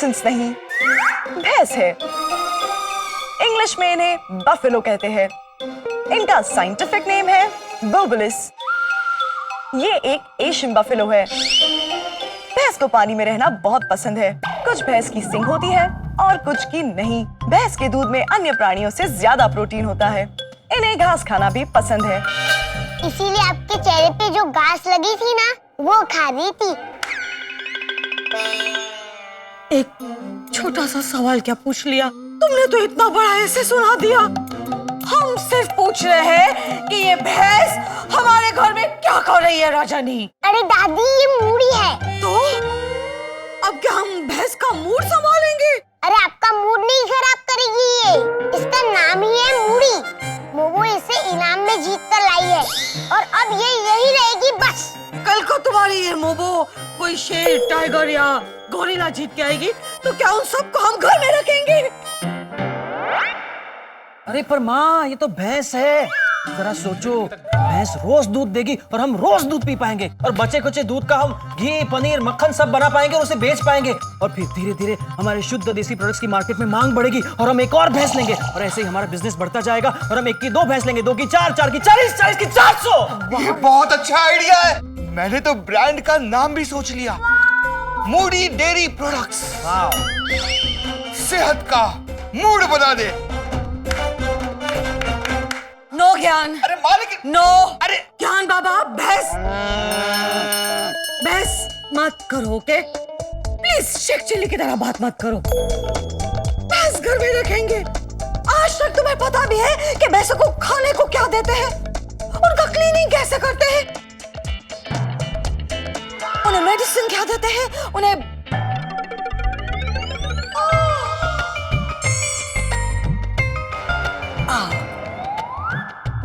Nonsense नहीं, भैंस है। इंग्लिश में इन्हें बफेलो कहते हैं। इनका साइंटिफिक नेम है बोबुलिस। ये एक एशियन बफेलो है। भैंस को पानी में रहना बहुत पसंद है। कुछ भैंस की सींग होती है और कुछ की नहीं। भैंस के दूध में अन्य प्राणियों से ज्यादा प्रोटीन होता है। इन्हें घास खाना भी पसंद है। इसीलिए आपके चेहरे पे जो घास लगी थी ना, वो खा रही थी। एक छोटा सा सवाल क्या पूछ लिया तुमने, तो इतना बड़ा ऐसे सुना दिया। हम सिर्फ पूछ रहे हैं कि ये भैंस हमारे घर में क्या कर रही है राजानी। अरे दादी, ये मूड़ी है। तो अब क्या हम भैंस का मूड संभालेंगे? अरे आपका मूड नहीं खराब करेगी ये, इसका नाम ही है मूड़ी। मोमो इसे इनाम में जीत कर लाई है और अब ये यही रहेगी बस। कल को तुम्हारी ये मोमो कोई शेर, टाइगर या गोरिल्ला जीत के आएगी तो क्या उन सबको हम घर में रखेंगे? अरे पर माँ, ये तो भैंस है। जरा सोचो, भैंस रोज दूध देगी और हम रोज दूध पी पाएंगे और बचे कुचे दूध का हम घी, पनीर, मक्खन सब बना पाएंगे और उसे बेच पाएंगे और फिर धीरे धीरे हमारे शुद्ध देसी प्रोडक्ट्स की मार्केट में मांग बढ़ेगी और हम एक और भैंस लेंगे और ऐसे ही हमारा बिजनेस बढ़ता जाएगा और हम 1 की 2 भैंस लेंगे, 2 की 4, 4 की 40, 40 की 400। ये बहुत अच्छा आइडिया है। मैंने तो ब्रांड का नाम भी सोच लिया, मूडी डेयरी प्रोडक्ट्स। सेहत का मूड बना दे। नो ज्ञान। अरे मालिक, नो। अरे ज्ञान बाबा, भैंस मत करो, ओके? प्लीज शेख चिल्ली की तरह बात मत करो। भैंस घर में रखेंगे। आज तक तुम्हें पता भी है कि भैंसों को खाने को क्या देते हैं, उनका क्लीनिंग कैसे करते हैं, उन्हें मेडिसिन क्या देते हैं, उन्हें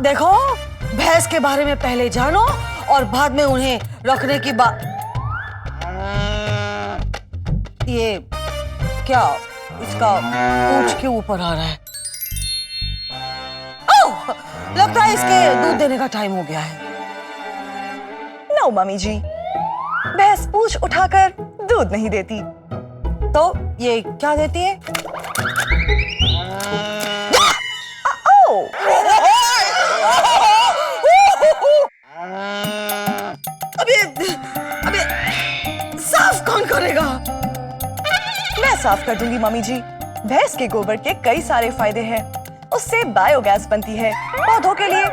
देखो, भैंस के बारे में पहले जानो और बाद में उन्हें रखने की बात। ये क्या, इसका पूंछ क्यों ऊपर आ रहा है? ओह, लगता है इसके दूध देने का टाइम हो गया है। नो मम्मी जी, भैंस पूंछ उठाकर दूध नहीं देती। तो ये क्या देती है? अबे साफ कौन करेगा? मैं साफ कर दूंगी मम्मी जी। भैंस के गोबर के कई सारे फायदे हैं। उससे बायोगैस बनती है, पौधों के लिए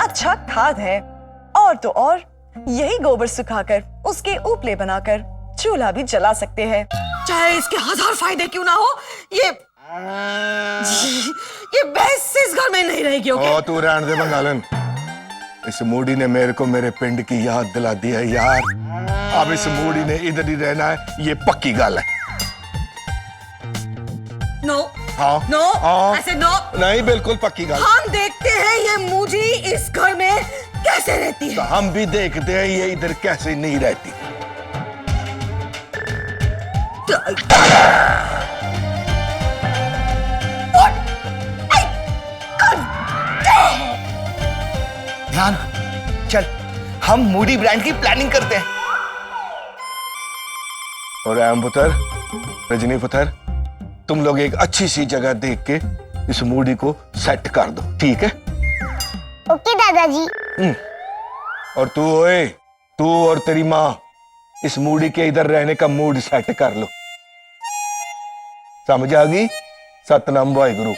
अच्छा खाद है और तो और यही गोबर सुखाकर उसके उपले बनाकर चूल्हा भी जला सकते हैं। चाहे इसके 1000 फायदे क्यों ना हो, ये भैंस इस घर में नहीं रहेगी, ओके? तू रहने दे बंगालन। इस मूडी ने मेरे को मेरे पिंड की याद दिला दी है यार। अब इस मूडी ने इधर ही रहना है, ये पक्की गल है। नो। हाँ नो। हाँ, ऐसे नो। नहीं, बिल्कुल पक्की गल। हम देखते हैं ये मूजी इस घर में कैसे रहती है। तो हम भी देखते हैं ये इधर कैसे नहीं रहती। रान, चल हम मूडी ब्रांड की प्लानिंग करते हैं। और राम पुत्र, रजनी पुत्र, तुम लोग एक अच्छी सी जगह देख के इस मूडी को सेट कर दो, ठीक है? ओके दादाजी। और तू ओए, तू और तेरी माँ इस मूडी के इधर रहने का मूड सेट कर लो। समझ आ गई? सतनाम वाहिगुरु।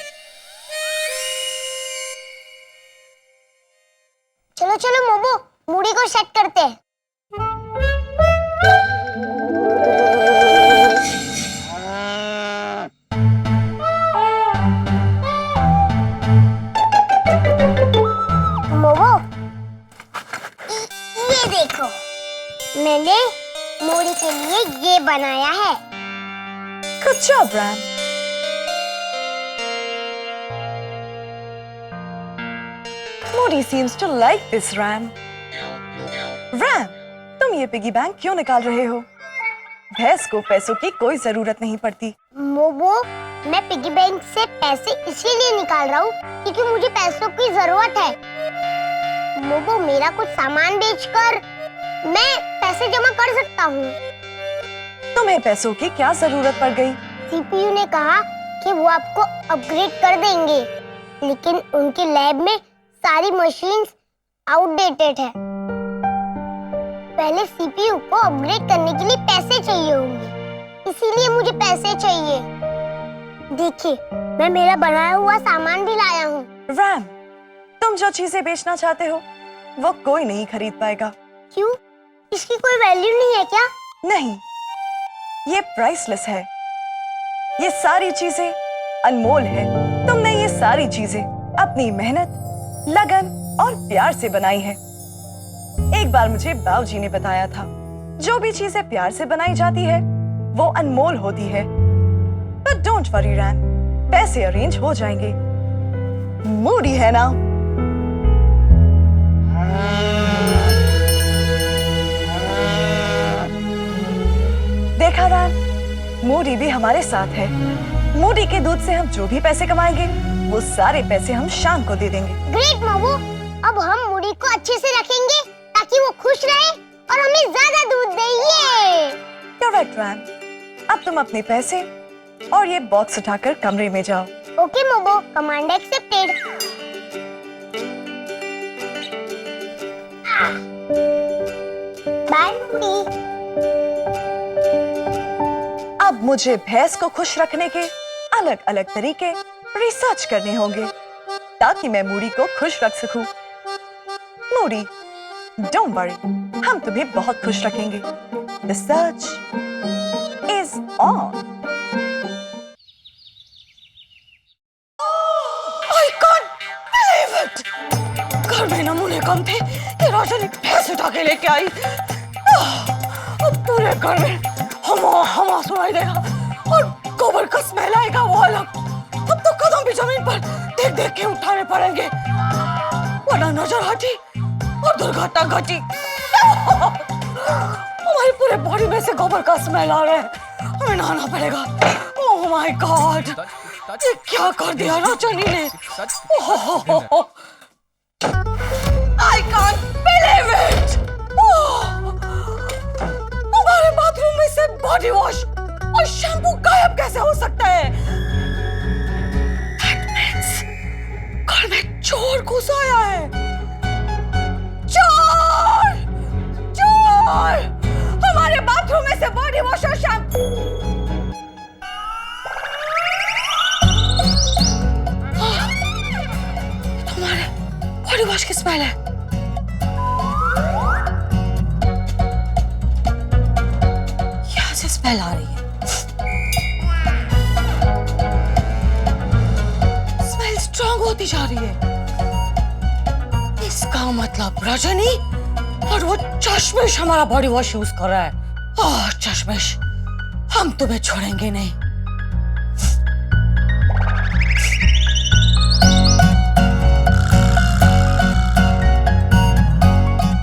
चलो चलो मोमो, मूड़ी को सेट करते हैं। मोमो, ये देखो, मैंने मूड़ी के लिए ये बनाया है। Good job, Ram. Modi seems to like this, Ram. Ram, तुम ये पिगी बैंक क्यों निकाल रहे हो? भैंस को पैसों की कोई जरूरत नहीं पड़ती। मोमो, मैं पिगी बैंक से पैसे इसीलिए निकाल रहा हूँ क्योंकि मुझे पैसों की जरूरत है। मोमो, मेरा कुछ सामान बेचकर मैं पैसे जमा कर सकता हूँ। तुम्हें पैसों की क्या जरूरत पड़ गई? सीपीयू ने कहा कि वो आपको अपग्रेड कर देंगे, लेकिन उनके लैब में सारी मशीन्स आउटडेटेड है। पहले सीपीयू को अपग्रेड करने के लिए पैसे चाहिए होंगे, इसीलिए मुझे पैसे चाहिए। देखिए, मैं मेरा बनाया हुआ सामान भी लाया हूँ। रैम, तुम जो चीजें बेचना चाहते हो वो कोई नहीं खरीद पाएगा। क्यों? इसकी कोई वैल्यू नहीं है क्या? नहीं, ये प्राइसलेस है। ये सारी चीजें अनमोल है। तुमने ये सारी चीजें अपनी मेहनत, लगन और प्यार से बनाई है। एक बार मुझे बाबूजी ने बताया था, जो भी चीजें प्यार से बनाई जाती है वो अनमोल होती है। बट डोंट वरी रैम, पैसे अरेंज हो जाएंगे। मूडी है ना? देखा रैम, मूडी भी हमारे साथ है। मूडी के दूध से हम जो भी पैसे कमाएंगे वो सारे पैसे हम शाम को दे देंगे। ग्रेट मोमो, अब हम मुड़ी को अच्छे से रखेंगे ताकि वो खुश रहे और हमें ज्यादा दूध दे। ये करेक्ट रैम, अब तुम अपने पैसे और ये बॉक्स उठाकर कमरे में जाओ। ओके मोमो, कमांड एक्सेप्टेड। बाय मुड़ी। अब मुझे भैंस को खुश रखने के अलग अलग तरीके रिसर्च करने होंगे ताकि मैं मूडी को खुश रख सकूं। मूडी, डोंट वरी, हम तुम्हें बहुत खुश रखेंगे। The search is on. I can't believe it! घर में नमूने कम थे, ये राजनी भैंस उठा के लेके आई। अब पूरे घर में हवा सुनाई देगा और गोबर का स्मेल आएगा वो अलग। अब तो कदम भी जमीन पर देख देख के उठाने पड़ेंगे, वरना नजर हटी और दुर्घटना घटी। हमारी पूरे बॉडी में से गोबर का स्मेल आ रहा है, हमें नहाना पड़ेगा। ओह माय गॉड, ये क्या कर दिया राजनी ने? I can't believe it! हमारे बाथरूम में से बॉडी वॉश और शैम्पू गायब कैसे हो सकता है? That means घर में चोर घुस आया है। चोर! चोर! हमारे बाथरूम में से बॉडी वॉश और शैम्पू। तुम्हारे बॉडी वॉश की स्मेल है। स्मेल आ रही है। स्मेल स्ट्रॉन्ग होती जा रही है। इसका मतलब रजनी और वो चश्मिश हमारा बॉडी वॉश यूज कर रहा है। ओह चश्मिश, हम तुम्हें छोड़ेंगे नहीं।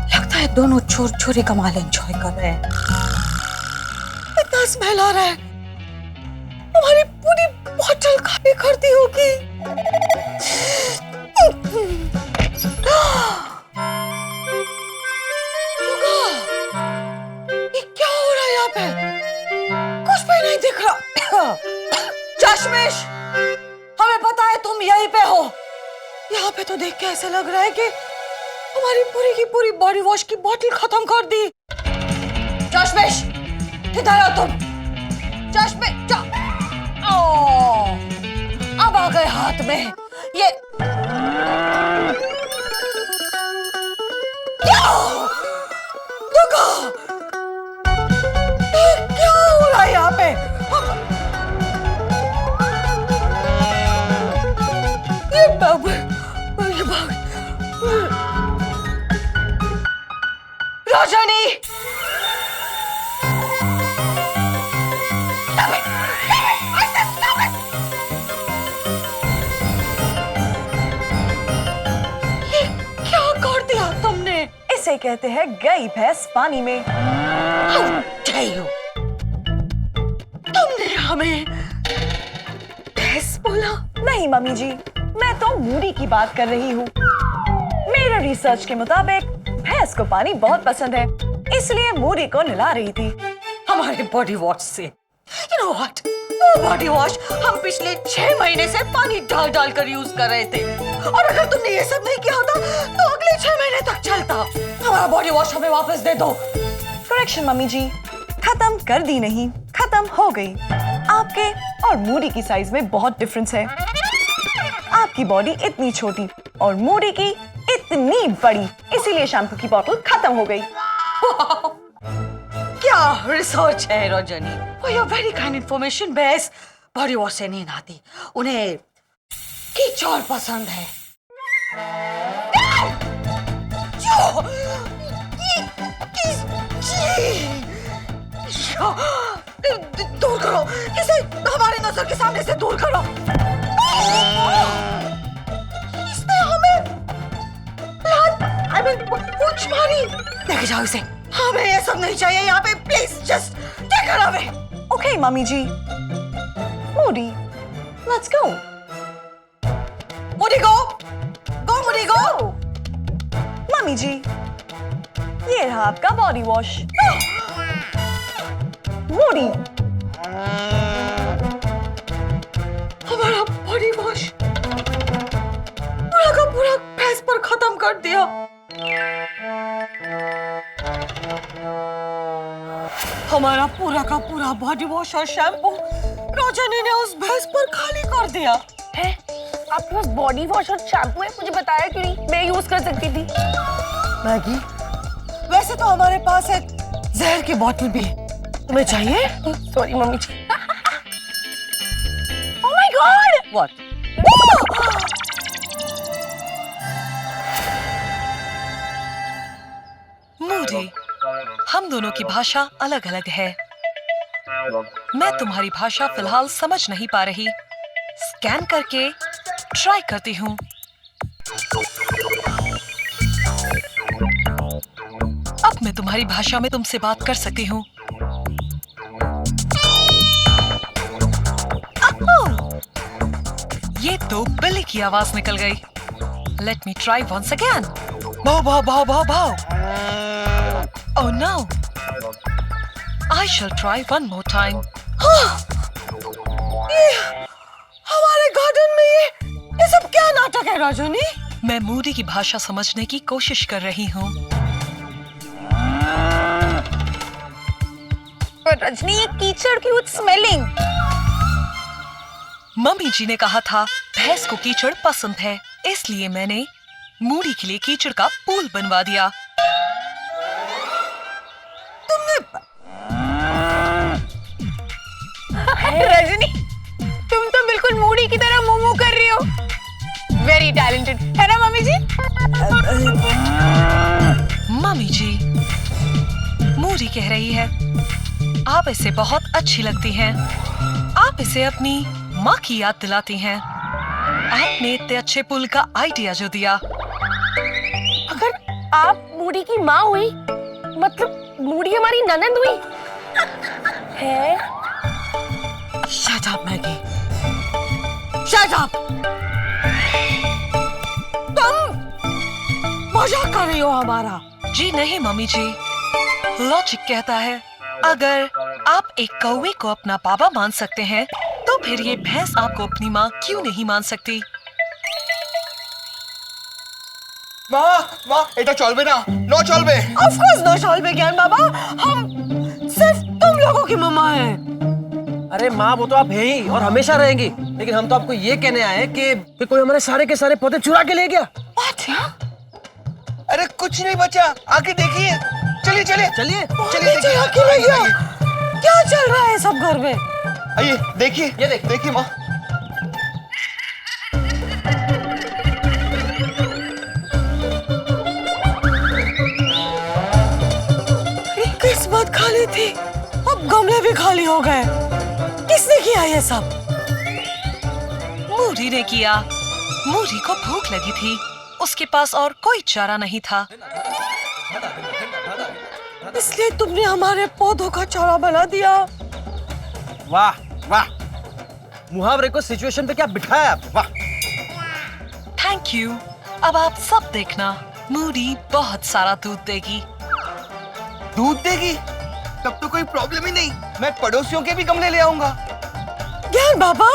लगता है दोनों चोर चोरी कमाल एंजॉय कर रहे हैं। इतना स्मेल आ रहा है, हमारी पूरी बॉटल खाली कर दी होगी। ये क्या हो रहा है यहाँ पे? कुछ भी नहीं दिख रहा। चश्मिश, हमें पता है तुम यहीं पे हो। यहाँ पे तो देख के ऐसा लग रहा है कि हमारी पूरी की पूरी बॉडी वॉश की बोतल खत्म कर दी। चश्मिश, किधर हो तुम? चश्मे अब आ गए हाथ में ये। देखो, क्या हो रहा है यहाँ पे? ये रोशनी, इसे कहते हैं गई भैंस पानी में। तुमने हमें भैंस बोला? नहीं मम्मी जी, मैं तो मूडी की बात कर रही हूँ। मेरे रिसर्च के मुताबिक भैंस को पानी बहुत पसंद है, इसलिए मूडी को नहला रही थी। हमारे बॉडी वॉश से। You know what? वो बॉडी वॉश हम पिछले 6 महीने से पानी डाल डाल कर यूज कर रहे थे, और अगर तुमने ये सब नहीं किया होता तो अगले 6 महीने तक चलता। हमारा बॉडी वॉश हमें वापस दे दो। करेक्शन मम्मी जी, खत्म कर दी नहीं, खत्म हो गई। आपके और मूडी की साइज में बहुत डिफरेंस है। आपकी बॉडी इतनी छोटी और मूडी की इतनी बड़ी, इसीलिए शैम्पू की बोतल खत्म हो गई। क्या रिसर्च है Rajni. For your very kind information, भैंस बॉडी वॉश से नींद आती, उन्हें कीचड़ पसंद है। दूर करो इसे, हमारे नजर के सामने से दूर करो। इसने हमें पूंछ मारी। लेके जाओ इसे, हमें ये सब नहीं चाहिए यहाँ पे। Please just take her away. Okay mummy ji. Moody, let's go. Moody go, go Moody go. Mummy ji, ये रहा आपका बॉडी वॉश। मूडी, हमारा बॉडी वॉश पूरा का पूरा भैंस पर खत्म कर दिया। हमारा पूरा का पूरा बॉडी वॉश और शैम्पू रोजनी ने उस भैंस पर खाली कर दिया है। आपके पास बॉडी वॉश और शैम्पू है, मुझे बताया क्यों नहीं? मैं यूज कर सकती थी। मैगी, वैसे तो हमारे पास एक जहर की बोतल भी है, तुम्हें चाहिए? सॉरी मम्मी जी। Oh my god, what? मूडी, हम दोनों की भाषा अलग अलग है। मैं तुम्हारी भाषा फिलहाल समझ नहीं पा रही। स्कैन करके ट्राई करती हूँ। अब मैं तुम्हारी भाषा में तुमसे बात कर सकती हूँ। ये तो बिल्ली की आवाज निकल गई। Let me try once again. भाव भाव भाव भाव भाव। Oh no! I shall try one more time. हमारे गार्डन में ये सब क्या नाटक है रजनी? मैं मूडी की भाषा समझने की कोशिश कर रही हूँ। पर रजनी, ये कीचड़ क्यों स्मेलिंग? मम्मी जी ने कहा था भैंस को कीचड़ पसंद है, इसलिए मैंने मूडी के लिए कीचड़ का पूल बनवा दिया। रजनी, तुम तो बिल्कुल मूडी की तरह मुंह कर रही हो। वेरी टैलेंटेड है ना मम्मी जी? मम्मी जी, मूडी कह रही है आप इसे बहुत अच्छी लगती हैं। आप इसे अपनी माँ की याद दिलाती हैं। आपने इतने अच्छे पुल का आइडिया जो दिया। अगर आप मूडी की माँ हुई, मतलब मूडी हमारी ननद हुई है। Shut up, Maggie. Shut up. तुम मजाक कर रही हो हमारा। जी नहीं मम्मी जी, लॉजिक कहता है अगर आप एक कौवे को अपना पापा मान सकते हैं तो फिर ये भैंस आपको अपनी माँ क्यों नहीं मान सकती? মা মা এটা চলবে না নো চলবে Of course no चलबे ज्ञान बाबा, हम सिर्फ तुम लोगों की मम्मा हैं। अरे माँ वो तो आप है ही और हमेशा रहेंगी, लेकिन हम तो आपको ये कहने आए हैं कि कोई हमारे सारे के सारे पौधे चुरा के ले गया। What? अरे कुछ नहीं बचा, आके देखिए। चलिए चलिए चलिए चलिए नीचे आके ले गया। क्या चल रहा है सब घर में? आइए देखिए, ये देखिए। देखिए माँ। किस्मत खाली थी, अब गमले भी खाली हो गए। किसने किया ये सब? मूडी ने किया। मूडी को भूख लगी थी, उसके पास और कोई चारा नहीं था। इसलिए तुमने हमारे पौधों का चारा बना दिया। वाह वाह, मुहावरे को सिचुएशन पे क्या बिठाया आप। वाह। Thank you. अब आप सब देखना, मूडी बहुत सारा दूध देगी। दूध देगी? तब तो कोई प्रॉब्लम ही नहीं, मैं पड़ोसियों के भी गमले ले आऊंगा। ज्ञान बाबा।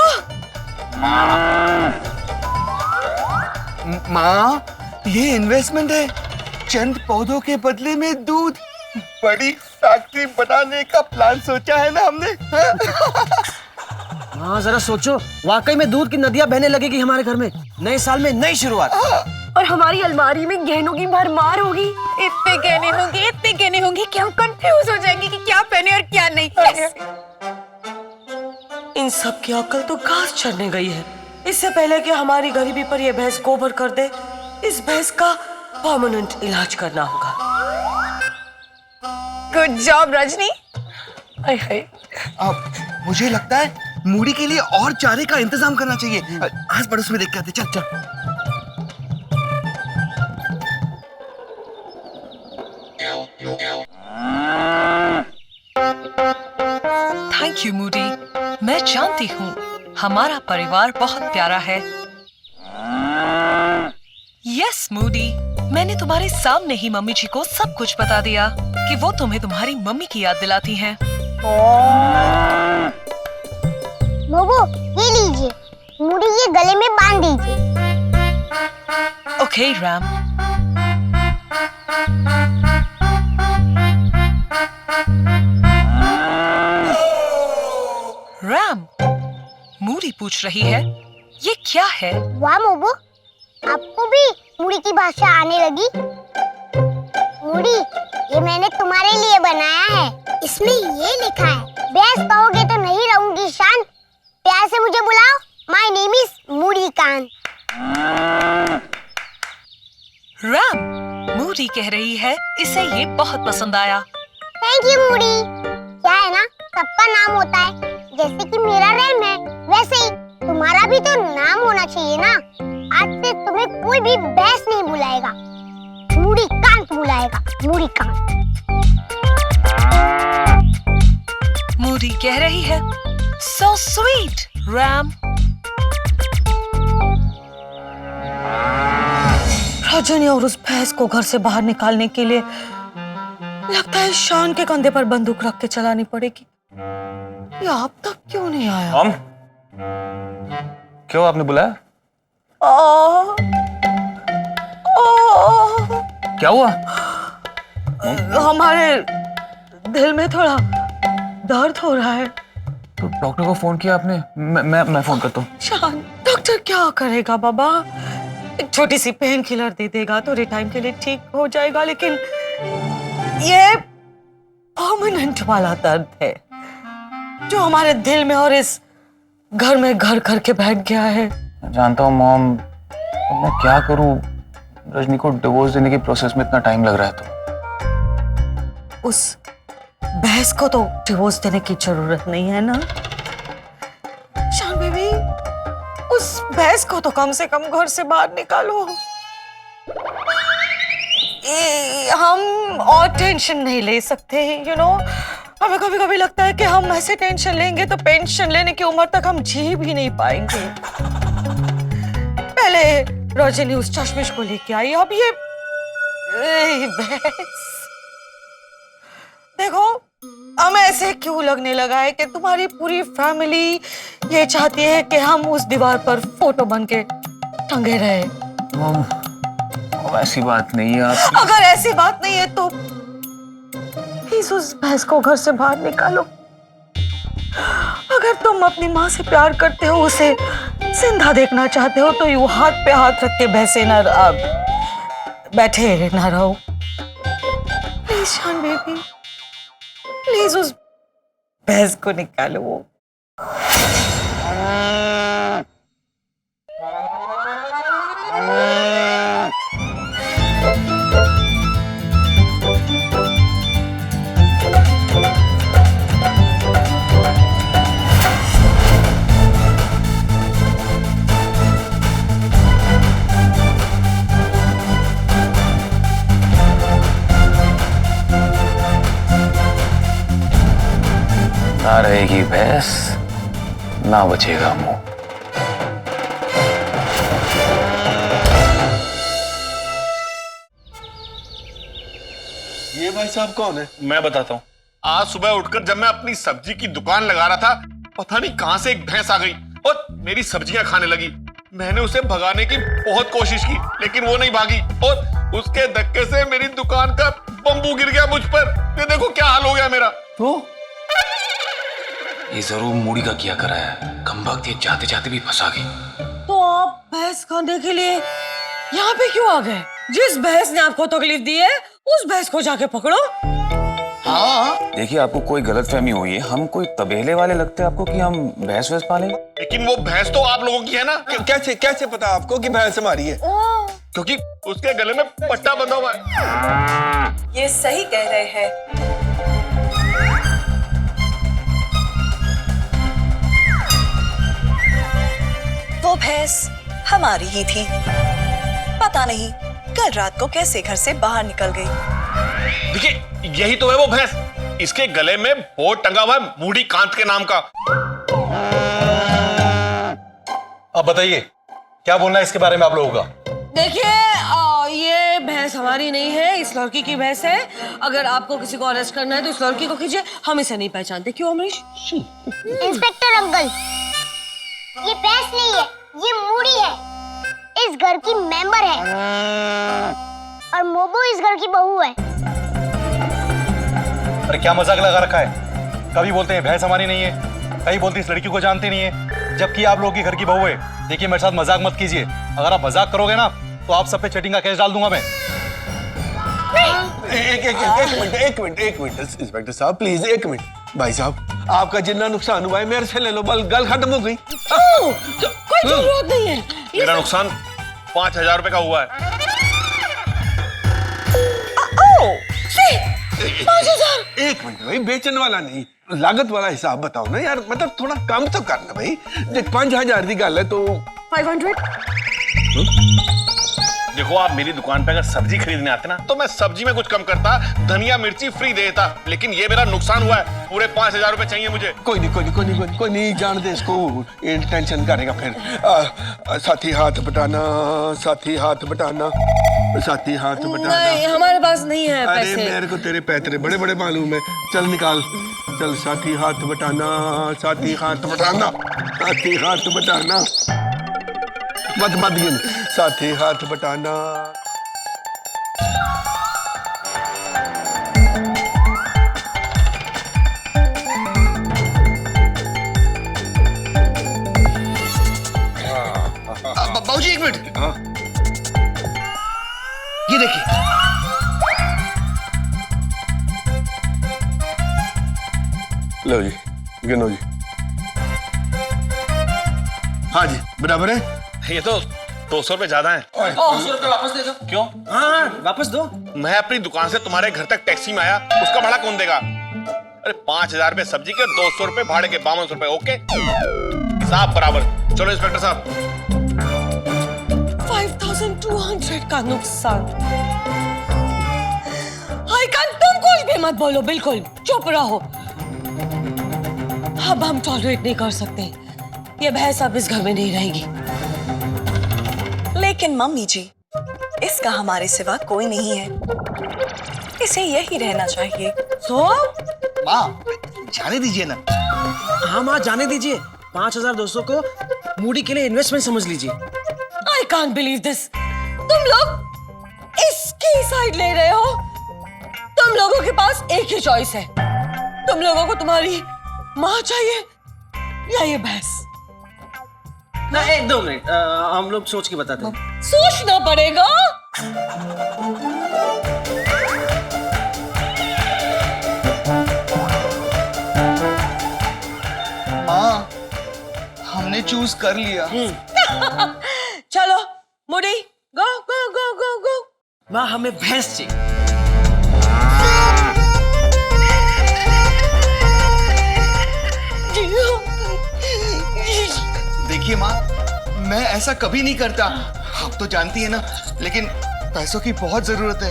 माँ, ये इन्वेस्टमेंट है। चंद पौधों के बदले में दूध। बड़ी फैक्ट्री बनाने का प्लान सोचा है ना हमने। हाँ जरा सोचो, वाकई में दूध की नदियां बहने लगेगी हमारे घर में। नए साल में नई शुरुआत। और हमारी अलमारी में गहनों की भरमार होगी। इतने गहने होंगे कि हम कंफ्यूज हो जाएंगे कि क्या पहने और क्या नहीं। इन सब की अकल तो घास चढ़ने गई है। इससे पहले कि हमारी गरीबी पर यह भैंस गोबर कर दे, इस भैंस का परमानेंट इलाज करना होगा। Good job Rajni. Hi hi. अब मुझे लगता है मूडी के लिए और चारे का इंतजाम करना चाहिए। आस पड़ोस में देख के आते। चल चल। Thank you Moody. मैं जानती हूँ हमारा परिवार बहुत प्यारा है। यस मूडी, मैंने तुम्हारे सामने ही मम्मी जी को सब कुछ बता दिया कि वो तुम्हें तुम्हारी मम्मी की याद दिलाती हैं। मोबो, ये लीजिए, मुड़ी ये गले में बांध दीजिए। Okay RAM. रैम, मूडी पूछ रही है ये क्या है? वाह मोबो, आपको भी मुड़ी की भाषा आने लगी। मुड़ी, ये मैंने तुम्हारे लिए बनाया है। इसमें ये लिखा है, बेस कहोगे तो नहीं रहूंगी शांत, प्यार से मुझे बुलाओ, माय नेम इज मुड़ी कांत। रैम, मूडी कह रही है इसे ये बहुत पसंद आया। थैंक यू मुड़ी। क्या है ना, सबका नाम होता है, जैसे कि मेरा रैम है, वैसे ही तुम्हारा भी तो नाम होना चाहिए ना। आज से तुम्हें कोई भी बेस नहीं बुलाएगा, मुड़ी कांत बुलाएगा, मुड़ी कांत। मूडी कह रही है सो स्वीट रैम। रजनी और उस भैंस को घर से बाहर निकालने के लिए लगता है शान के कंधे पर बंदूक रख के चलानी पड़ेगी। ये अब तक क्यों नहीं आया? मॉम, क्यों आपने बुलाया? क्या हुआ? हमारे दिल में थोड़ा दर्द हो रहा है। तो डॉक्टर को फोन किया आपने? मैं फोन करता हूँ। शान, डॉक्टर क्या करेगा बाबा? एक छोटी सी पेन किलर दे देगा, थोड़े टाइम के लिए ठीक हो जाएगा, लेकिन ये परमानेंट वाला दर्द है जो हमारे दिल में और इस घर में घर करके बैठ गया है। जानता हूँ मॉम, अब मैं क्या करूँ? रजनी को डिवोर्स देने के प्रोसेस में इतना टाइम लग रहा है तो। उस भैंस को तो डिवोर्स देने की जरूरत नहीं है ना शान बेबी। उस भैंस को तो कम से कम घर से बाहर निकालो। हम और टेंशन नहीं ले सकते, यू नो। हमें कभी कभी लगता है कि हम ऐसे टेंशन लेंगे तो पेंशन लेने की उम्र तक हम जी भी नहीं पाएंगे। पहले रजनी उस चश्मिश को लेके आई, अब ये भैंस। देखो, हमें ऐसे क्यों लगने लगा है कि तुम्हारी पूरी फैमिली ये चाहती है कि हम उस दीवार पर फोटो बन के टंगे रहे। मॉम, ऐसी बात नहीं है। आप अगर ऐसी बात नहीं है तो प्लीज उस भैंस को घर से बाहर निकालो। अगर तुम अपनी माँ से प्यार करते हो, उसे जिंदा देखना चाहते हो, तो यूं हाथ पे हाथ रख के भैंसे न बैठे ना रहो। प्लीज शान बेबी, प्लीज उस भैंस को निकालो। ना रहेगी भैंस, ना बचेगा मुंह। ये भाई साहब कौन है? मैं बताता हूँ। आज सुबह उठकर जब मैं अपनी सब्जी की दुकान लगा रहा था, पता नहीं कहां से एक भैंस आ गई और मेरी सब्जियां खाने लगी। मैंने उसे भगाने की बहुत कोशिश की लेकिन वो नहीं भागी और उसके धक्के से मेरी दुकान का बम्बू गिर गया मुझ पर। ये देखो क्या हाल हो गया मेरा। तो ये जरूर मूडी का किया करा है। कमबख्त ये जाते जाते भी फंसा गई। तो आप भैंस खाने के लिए यहाँ पे क्यों आ गए? जिस भैंस ने आपको तकलीफ दी है उस भैंस को जाके पकड़ो। हाँ देखिए, आपको कोई गलतफहमी हुई है। हम कोई तबेले वाले लगते हैं आपको कि हम भैंस वैस पालेंगे? लेकिन वो भैंस तो आप लोगों की है ना। कैसे कैसे पता आपको कि भैंस हमारी है? क्योंकि उसके गले में पट्टा बंधा हुआ है। ये सही कह रहे हैं। वो भैंस हमारी ही थी। पता नहीं कल रात को कैसे घर से बाहर निकल गई। देखिए यही तो है वो भैंस। इसके गले में बोर्ड टंगा हुआ है मूडी कांत के नाम का। अब बताइए क्या बोलना है इसके बारे में आप लोगों का? देखिए ये भैंस हमारी नहीं है, इस लड़की की भैंस है। अगर आपको किसी को अरेस्ट करना है तो इस लड़की को कीजिए, हम इसे नहीं पहचानते। क्यों अमरीश? इंस्पेक्टर अंकल, ये भैंस नहीं है, ये मूडी है। इस घर की मेंबर है और मोबू इस घर की बहू है। अरे क्या मजाक लगा रखा है? कभी बोलते हैं भैंस हमारी नहीं है, कहीं बोलते इस लड़की को जानते नहीं है, जबकि आप लोगों के घर की बहू है। देखिए मेरे साथ मजाक मत कीजिए। अगर आप मजाक करोगे ना तो आप सब पे चीटिंग का केस डाल दूंगा मैं। एक मिनट इंस्पेक्टर साहब, प्लीज एक मिनट। भाई साहब, आपका जितना नुकसान हुआ है मेरे से ले लो, बल गल खत्म हो गई। कोई जरूरत नहीं है। मेरा नुकसान 5,000 रुपए का हुआ है। 5,000? एक मिनट भाई, बेचने वाला नहीं, लागत वाला हिसाब बताओ ना यार। मतलब थोड़ा कम तो करना भाई। 5,000 की गल है तो 500? देखो आप मेरी दुकान पे अगर सब्जी खरीदने आते ना तो मैं सब्जी में कुछ कम करता, धनिया मिर्ची फ्री देता। लेकिन ये मेरा नुकसान हुआ है, पूरे 5,000 रुपए चाहिए मुझे। कोई नहीं जान दे इसको, ये टेंशन करेगा फिर। साथी हाथ बटाना, साथी हाथ बटाना, साथी हाथ बटाना। नहीं, हमारे पास नहीं है अरे पैसे। मेरे को तेरे पैतरे बड़े बड़े मालूम है। चल निकाल, चल साथी हाथ बटाना, साथी हाथ बटाना, साथी हाथ बटाना। मत गिन, साथी हाथ बटाना। बाबूजी एक मिनट। हाँ ये देखिए। लो जी, गिनो जी। हाँ जी बराबर है। ये तो 200 रुपए ज्यादा है। 200 रुपए वापस दे दो। क्यों? हाँ वापस दो। मैं अपनी दुकान से तुम्हारे घर तक टैक्सी में आया, उसका भाड़ा कौन देगा? अरे 5,000 रुपए सब्जी के, 200 रुपए भाड़े के, 52 रुपए। ओके साहब बराबर। चलो इंस्पेक्टर साहब। 5,200 का नुकसान। हाय कान, तुम कुछ भी मत बोलो, बिल्कुल चुप रहो। अब हम टॉलरेट नहीं कर सकते। ये भैंस अब इस घर में नहीं रहेगी। लेकिन मम्मी जी, इसका हमारे सिवा कोई नहीं है, इसे यही रहना चाहिए। तो माँ जाने दीजिए ना। हाँ माँ जाने दीजिए। 5,200 को मूडी के लिए इन्वेस्टमेंट समझ लीजिए। I can't believe this. तुम लोग इसकी साइड ले रहे हो। तुम लोगों के पास एक ही चॉइस है। तुम लोगों को तुम्हारी माँ चाहिए या ये भैंस? ना 1-2 मिनट, हम लोग सोच के बताते हैं। सोचना पड़ेगा। माँ हमने चूज कर लिया। चलो मुड़ी, गो गो गो गो गो। माँ हमें भैंस चाहिए। देखिए माँ, मैं ऐसा कभी नहीं करता, आप तो जानती है ना। लेकिन पैसों की बहुत जरूरत है।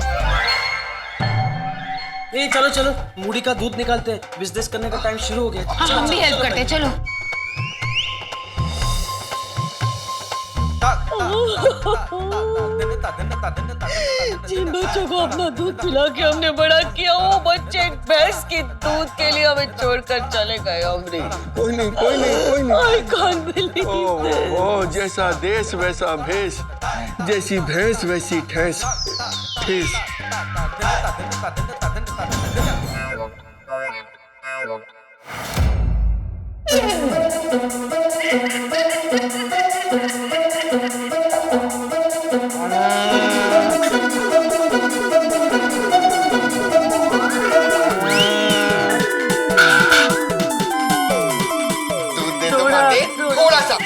नहीं चलो चलो, मूडी का दूध निकालते हैं, बिजनेस करने का टाइम शुरू हो गया। हम भी हेल्प करते हैं, चलो। जिन बच्चों को अपना दूध पिला के हमने बड़ा किया, वो बच्चे भैंस की दूध के लिए हमें छोड़कर चले गए। अमरीश, कोई नहीं कोई नहीं कोई नहीं। I can't believe this. ओ जैसा देश वैसा भेष, जैसी भैंस वैसी ठेस ठेस। दूध दे तो माते थोड़ा सा।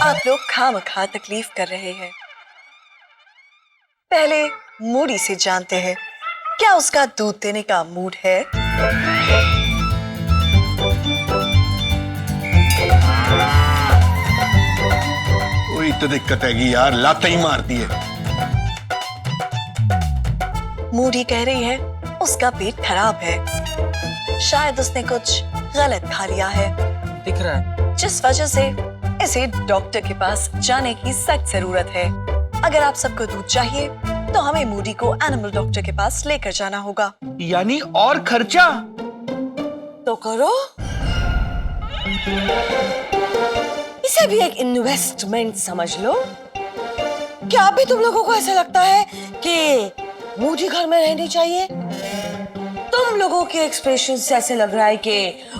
आप लोग खामखा तकलीफ कर रहे हैं। पहले मूडी से जानते हैं, क्या उसका दूध देने का मूड है? वही तो दिक्कत है कि यार लात ही मारती है। मूडी कह रही है उसका पेट खराब है, शायद उसने कुछ गलत खा लिया है, दिख रहा है। जिस वजह से इसे डॉक्टर के पास जाने की सख्त जरूरत है। अगर आप सबको दूध चाहिए तो हमें मूडी को एनिमल डॉक्टर के पास लेकर जाना होगा। यानी और खर्चा? तो करो, इसे भी एक इन्वेस्टमेंट समझ लो। क्या अभी तुम लोगों को ऐसा लगता है कि मूडी घर में रहनी चाहिए? तुम लोगों के एक्सप्रेशन से ऐसे लग रहा है कि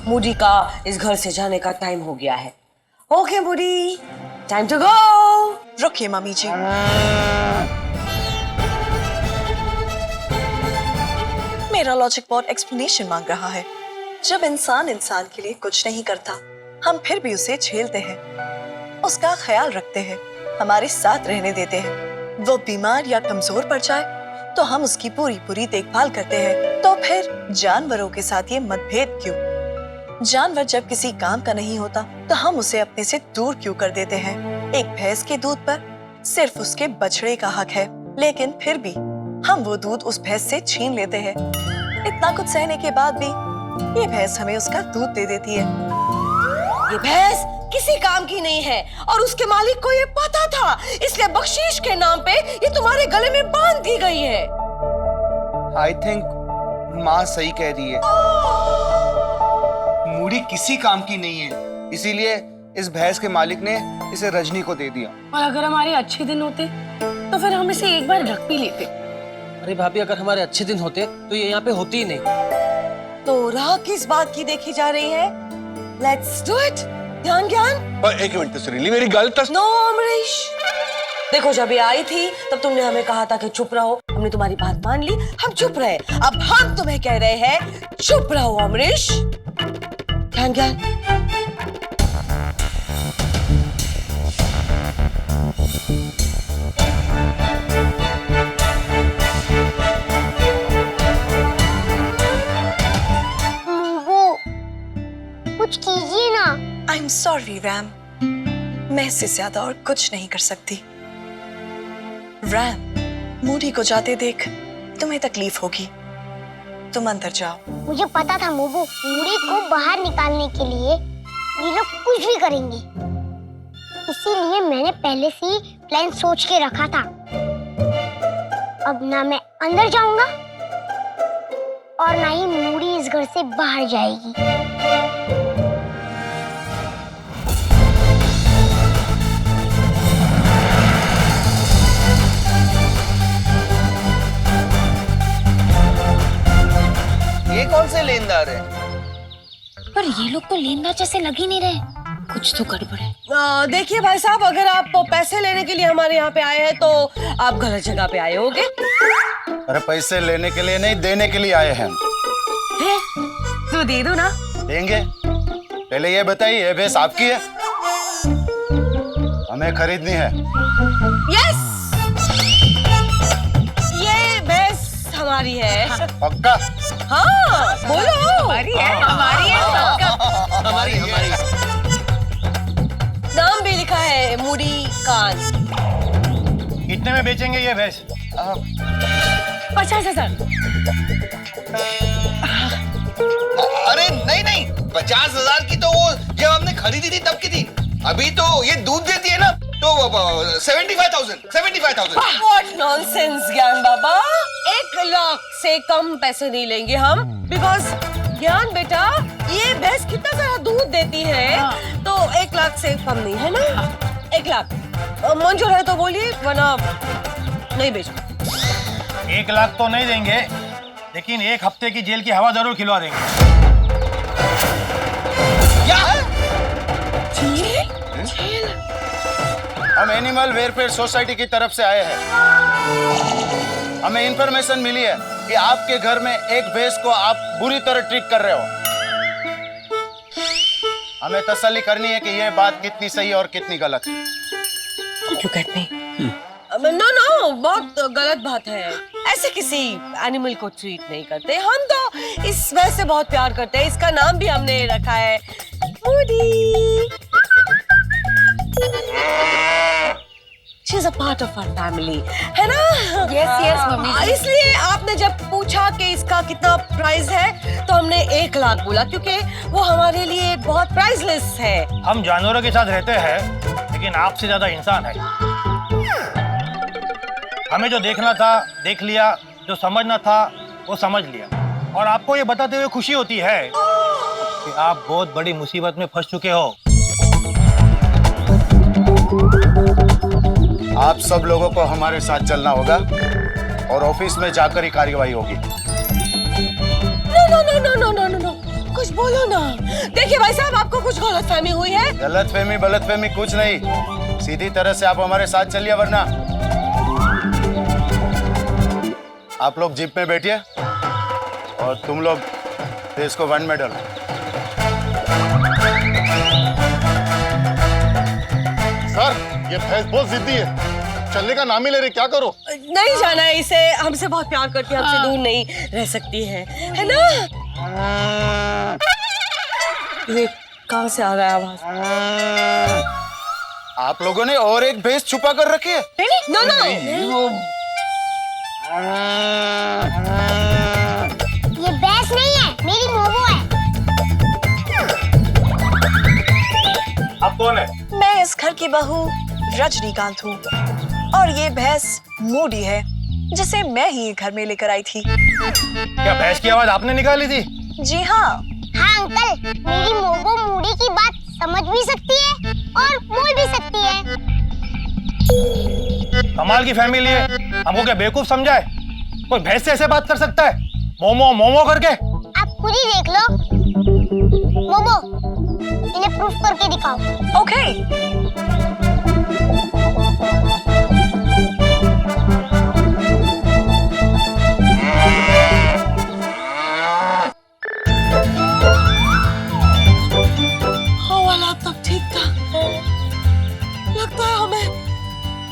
मूडी का इस घर से जाने का टाइम हो गया है। ओके मूडी, टाइम टू गो। रुकिए मम्मी जी, मेरा लॉजिक बहुत एक्सप्लेनेशन मांग रहा है। जब इंसान इंसान के लिए कुछ नहीं करता, हम फिर भी उसे झेलते हैं, उसका ख्याल रखते हैं, हमारे साथ रहने देते हैं। वो बीमार या कमजोर पड़ जाए तो हम उसकी पूरी पूरी देखभाल करते हैं। तो फिर जानवरों के साथ ये मतभेद क्यों? जानवर जब किसी काम का नहीं होता तो हम उसे अपने से दूर क्यों कर देते हैं? एक भैंस के दूध पर सिर्फ उसके बछड़े का हक है, लेकिन फिर भी हम वो दूध उस भैंस से छीन लेते हैं। इतना कुछ सहने के बाद भी ये भैंस हमें उसका दूध दे देती है। ये भैंस किसी काम की नहीं है और उसके मालिक को ये पता था, इसलिए बख्शीश के नाम पे ये तुम्हारे गले में बांध दी गई है। आई थिंक माँ सही कह रही है। मूडी किसी काम की नहीं है, इसीलिए इस भैंस के मालिक ने इसे रजनी को दे दिया। और अगर हमारे अच्छे दिन होते तो फिर हम इसे एक बार रख भी लेते। अरे भाभी, अगर हमारे अच्छे दिन होते तो ये यहाँ पे होती ही नहीं। तो राह किस बात की देखी जा रही है? Let's do it. ध्यान ज्ञान। एक मिनट तो सुरीली, मेरी गल तो नो अमरीश, देखो जब ये आई थी तब तुमने हमें कहा था कि चुप रहो, हमने तुम्हारी बात मान ली, हम चुप रहे। अब हम तुम्हें कह रहे हैं चुप रहो अमरीश। ध्यान ज्ञान। वो कुछ कीजिए ना। आई एम सॉरी रैम, मैं इससे ज्यादा और कुछ नहीं कर सकती। रैम, मूडी को जाते देख तुम्हें तकलीफ होगी, तुम अंदर जाओ। मुझे पता था मोबू, मूडी को बाहर निकालने के लिए ये लोग कुछ भी करेंगे, इसीलिए मैंने पहले से ही प्लान सोच के रखा था। अब ना मैं अंदर जाऊंगा और ना ही मूडी इस घर से बाहर जाएगी। ये कौन से लेनदार है? पर ये लोग तो लेनदार जैसे लग ही नहीं रहे, कुछ तो गड़बड़ है। देखिए भाई साहब, अगर आप पैसे लेने के लिए हमारे यहाँ पे आए हैं तो आप गलत जगह पे आए होंगे। अरे पैसे लेने के लिए नहीं, देने के लिए आए हैं। तो दे दो ना। देंगे। पहले ये बताइए, ये भैंस आपकी है? हमें खरीदनी है। यस, ये भैंस हमारी है। पक्का? हाँ बोलो। हमारी है, हमारी है, सबका। हमारी हमारी। नाम भी लिखा है मूडी कान। ये कितने में बेचेंगे ये भैंस? 50,000। अरे नहीं नहीं, 50,000 की तो वो जब हमने खरीदी थी तब की थी। अभी तो ये दूध देती है ना, तो 75,000। What nonsense, ज्ञान बाबा। 1 लाख से कम पैसे नहीं लेंगे हम, बिकॉज ज्ञान बेटा ये भैंस कितना सारा दूध देती है, तो 1 लाख से कम नहीं है ना। 1 लाख मंजूर है तो बोलिए, वरना नहीं बेचो। 1 लाख तो नहीं देंगे, लेकिन 1 हफ्ते की जेल की हवा जरूर खिलवा देंगे। हम एनिमल वेलफेयर सोसाइटी की तरफ से आए हैं। हमें इंफॉर्मेशन मिली है कि आपके घर में एक भैंस को आप बुरी तरह ट्रीट कर रहे हो। हमें तसल्ली करनी है कि यह बात कितनी सही और कितनी गलत है। नो, बहुत गलत बात है। ऐसे किसी एनिमल को ट्रीट नहीं करते हम, तो इस भैंस से बहुत प्यार करते हैं। इसका नाम भी हमने रखा है Moody. She's a part of our family, है ना? Yes, मम्मी जी। इसलिए आपने जब पूछा कि इसका कितना प्राइस है, तो हमने 1 लाख बोला, क्योंकि वो हमारे लिए बहुत प्राइसलेस है। हम जानवरों के साथ रहते हैं, लेकिन आपसे ज्यादा इंसान है। हमें जो देखना था देख लिया, जो समझना था वो समझ लिया, और आपको ये बताते हुए खुशी होती है कि आप बहुत बड़ी मुसीबत में फंस चुके हो। आप सब लोगों को हमारे साथ चलना होगा और ऑफिस में जाकर ही कार्रवाई होगी। नो, कुछ बोलो ना। देखिए भाई साहब, आपको कुछ गलतफहमी हुई है। गलतफहमी कुछ नहीं, सीधी तरह से आप हमारे साथ चलिए, वरना आप लोग जीप में बैठिए और तुम लोग देश को वन में डालो। सर, ये भैंस बहुत जिद्दी है, चलने का नाम ही ले रही, क्या करो? नहीं जाना है इसे, हमसे बहुत प्यार करती है, हमसे दूर नहीं रह सकती है ना? ये कहाँ से आ रहा है आवाज? आप लोगों ने और एक भैंस छुपा कर रखी है? नो, ये भैंस नहीं है, मेरी मोमो है। आप कौन है? मैं इस घर की बहू रजनीकांत हूँ, और ये भैंस मूडी है, जिसे मैं ही घर में लेकर आई थी। क्या भैंस की आवाज आपने निकाली थी? जी हाँ। हाँ अंकल, मेरी मोमो मूडी की बात समझ भी सकती है और बोल भी सकती है। कमाल की फैमिली है, हमको क्या बेवकूफ समझा है? कोई भैंस से ऐसे बात कर सकता है, मोमो मोमो करके? आप खुद ही देख लो। मोमो, इन्हें प्रूफ करके दिखाओ। ओके।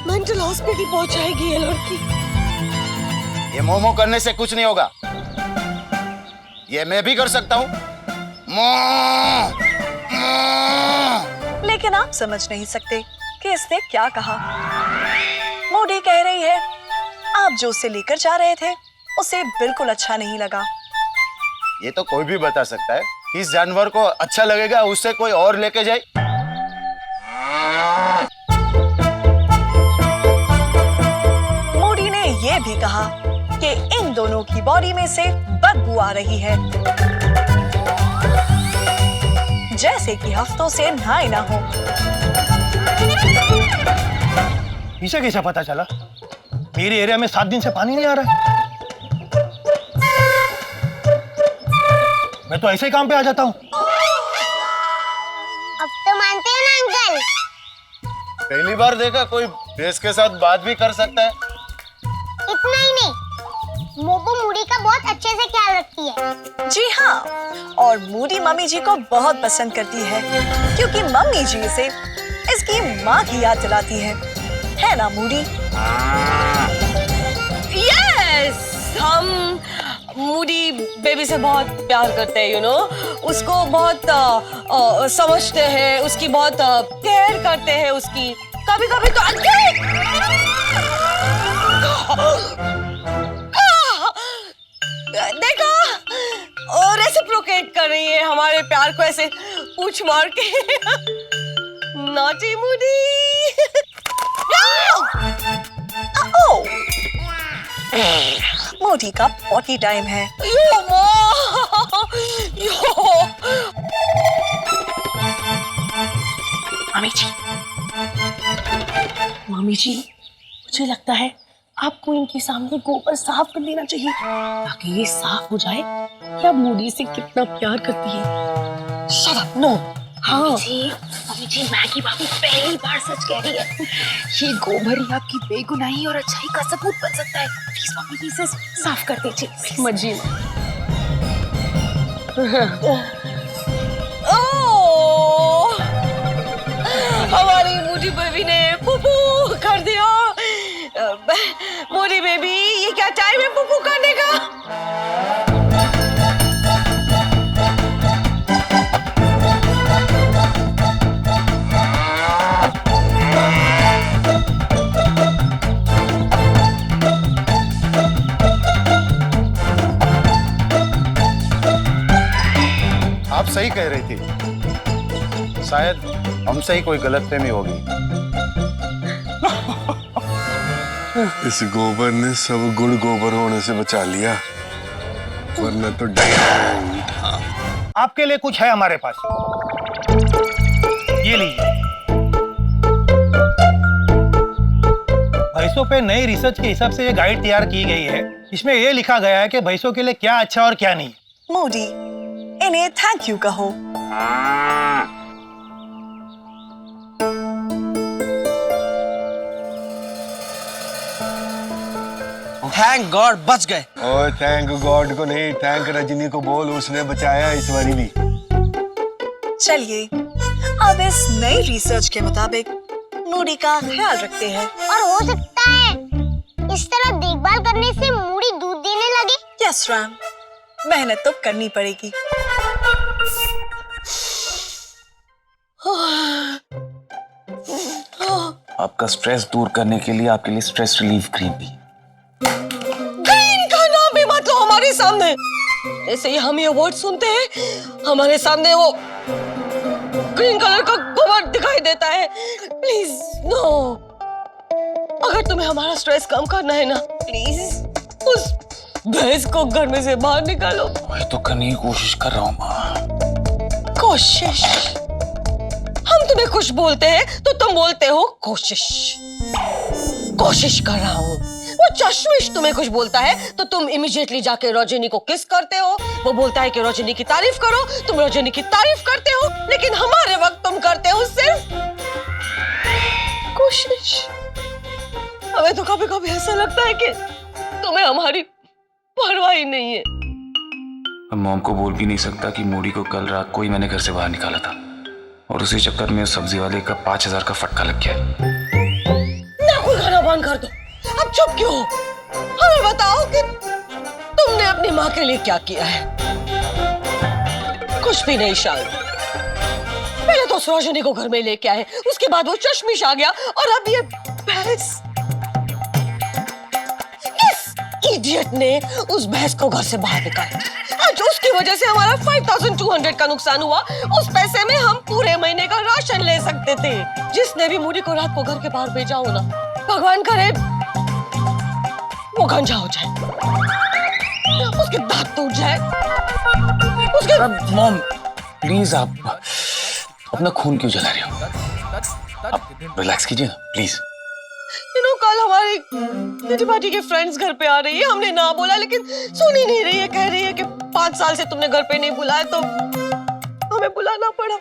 मेंटल हॉस्पिटल पहुंचाएगी ये लड़की। ये मोमो करने से कुछ नहीं होगा, ये मैं भी कर सकता हूँ। लेकिन आप समझ नहीं सकते कि इसने क्या कहा। मूडी कह रही है आप जो उसे लेकर जा रहे थे उसे बिल्कुल अच्छा नहीं लगा। ये तो कोई भी बता सकता है, किस जानवर को अच्छा लगेगा उससे कोई और लेके जाए। मूडी ने यह भी कहा कि इन दोनों की बॉडी में से बदबू आ रही है, जैसे कि हफ्तों से नहाए ना हो। इसे कैसे पता चला? मेरे एरिया में 7 दिन से पानी नहीं आ रहा है। मैं तो ऐसे ही काम पे आ जाता हूँ। अब तो मानते हो ना अंकल? पहली बार देखा कोई भैंस के साथ बात भी कर सकता है। इतना ही नहीं, मोबो मूडी का बहुत अच्छे से ख्याल रखती है। जी हाँ, और मूडी मम्मी जी को बहुत पसंद करती है, क्योंकि मम्मी जी इसे इसकी माँ की याद दिलाती है ना मूडी? यस, हम मूडी बेबी से बहुत प्यार करते हैं, उसको बहुत समझते हैं, उसकी बहुत केयर करते हैं उसकी। कभी कभी तो देखा, और रेसिप्रोकेट कर रही है हमारे प्यार को ऐसे पूछ मार के। Naughty Moody. मोदी का पॉटी टाइम है। यो माँ, यो। मामी जी, मुझे लगता है आपको इनके सामने गोबर साफ कर देना चाहिए ताकि ये साफ हो जाए कि आप मोदी से कितना प्यार करती है। Shut up, no. हाँ मम्मी जी, मैगी भाभी पहली बार सच कह रही है। ये गोबर ही आपकी बेगुनाही और अच्छाई का सबूत बन सकता है। प्लीज मम्मी जी, इसे साफ कर दीजिए। मर्जी। हमारी मोदी बेबी ने पुपू कर दिया। मोदी बेबी, ये क्या टाइम है पुपू करने का? आप सही कह रही थी, शायद हमसे ही कोई गलतफहमी होगी। इस गोबर ने सब गुड़ गोबर होने से बचा लिया, वरना तो डायमंड था। आपके लिए कुछ है हमारे पास, ये लीजिए। भैंसों पे नई रिसर्च के हिसाब से ये गाइड तैयार की गई है। इसमें ये लिखा गया है कि भैंसों के लिए क्या अच्छा और क्या नहीं। मोदी, इन्हें थैंक यू कहो। थैंक गॉड बच गए। और थैंक गॉड को नहीं, थैंक रजनी को बोल, उसने बचाया इस बारी भी। चलिए अब इस नई रिसर्च के मुताबिक मूडी का ख्याल रखते हैं। और हो सकता है इस तरह देखभाल करने से मूडी दूध देने लगे। यस राम, मेहनत तो करनी पड़ेगी। आपका स्ट्रेस दूर करने के लिए आपके लिए स्ट्रेस रिलीफ क्रीम भी। ग्रीन का नाम भी मत लो हमारे सामने। ऐसे ही हम ये वर्ड सुनते हैं, हमारे सामने वो ग्रीन कलर का गोबर दिखाई देता है। Please no. अगर तुम्हें हमारा स्ट्रेस कम करना है ना, प्लीज उस भैंस को घर में से बाहर निकालो। मैं तो करने की कोशिश कर रहा हूँ माँ। कोशिश? हम तुम्हें कुछ बोलते हैं तो तुम बोलते हो कोशिश। कोशिश कर रहा हूँ। वो चश्मिश तुम्हें कुछ बोलता है तो तुम इमीडिएटली जाके रजनी को किस करते हो। वो बोलता है कि रजनी की तारीफ करो, तुम रजनी की तारीफ करते हो, लेकिन हमारे वक्त तुम करते हो सिर्फ कोशिश। हमें तो कभी कभी ऐसा लगता है कि तुम्हें हमारी परवाह ही नहीं है। मैं मॉम को बोल भी नहीं सकता कि मोडी को कल रात को ही मैंने घर से बाहर निकाला था और उसी चक्कर में सब्जी वाले का 5000 का फटका लग गया। ना कोई खाना बंद कर दो। अब चुप क्यों हो? हमें बताओ कि तुमने अपनी माँ के लिए क्या किया है। कुछ भी नहीं शायद। पहले तो सरोजनी को घर में लेके आए, उसके बाद वो चश्मिश आ गया और अब ये भैंस। किस इडियट ने उस भैंस को घर से बाहर निकाला? आज उसकी वजह से हमारा 5200 का नुकसान हुआ। उस पैसे में हम पूरे महीने का राशन ले सकते थे। जिसने भी मूडी को रात को घर के बाहर भेजा हो ना, भगवान करे वो गंजा हो जाए, उसके दांत टूट जाए, उसके। मॉम प्लीज, आप अपना खून क्यों जला रहे हो? आप रिलैक्स कीजिए ना प्लीज। कल हमारी किटी पार्टी के फ्रेंड्स घर पे आ रही है। हमने ना बोला लेकिन सुन ही नहीं रही है। कह रही है कि 5 साल से तुमने घर पे नहीं बुलाया तो हमें बुलाना पड़ा।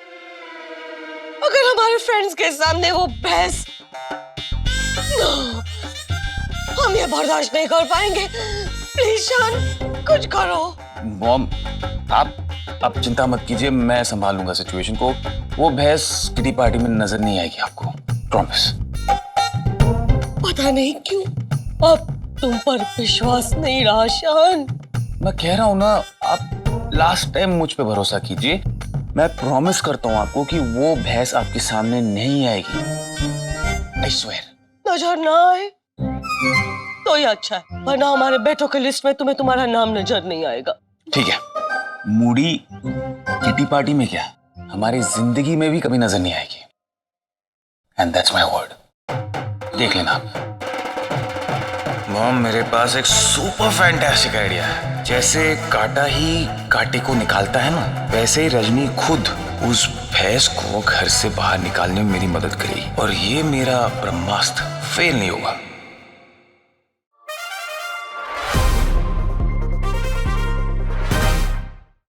अगर हमारे फ्रेंड्स के सामने वो भैंस, हम ये बर्दाश्त नहीं कर पाएंगे। प्लीज शान, कुछ करो। मॉम आप चिंता मत कीजिए, मैं संभाल लूंगा सिचुएशन को। वो भैंस किटी पार्टी में नजर नहीं आएगी आपको, प्रॉमिस। पता नहीं क्यों अब तुम पर विश्वास नहीं रहा शान। मैं कह रहा हूं ना, आप लास्ट टाइम मुझ पे भरोसा कीजिए। मैं प्रॉमिस करता हूं आपको कि वो भैंस आपके सामने नहीं आएगी। I swear. नजर ना आए तो ही अच्छा है, वरना हमारे बेटों के लिस्ट में तुम्हें तुम्हारा नाम नजर नहीं आएगा। ठीक है, मूडी किटी पार्टी में क्या, हमारी जिंदगी में भी कभी नजर नहीं आएगी। And that's my word. देख लेना आप। मॉम, मेरे पास एक सुपर फैंटास्टिक आइडिया है। जैसे कांटा ही कांटे को निकालता है ना, वैसे ही रजनी खुद उस भैंस को घर से बाहर निकालने में मेरी मदद करेगी और ये मेरा ब्रह्मास्त्र फेल नहीं होगा।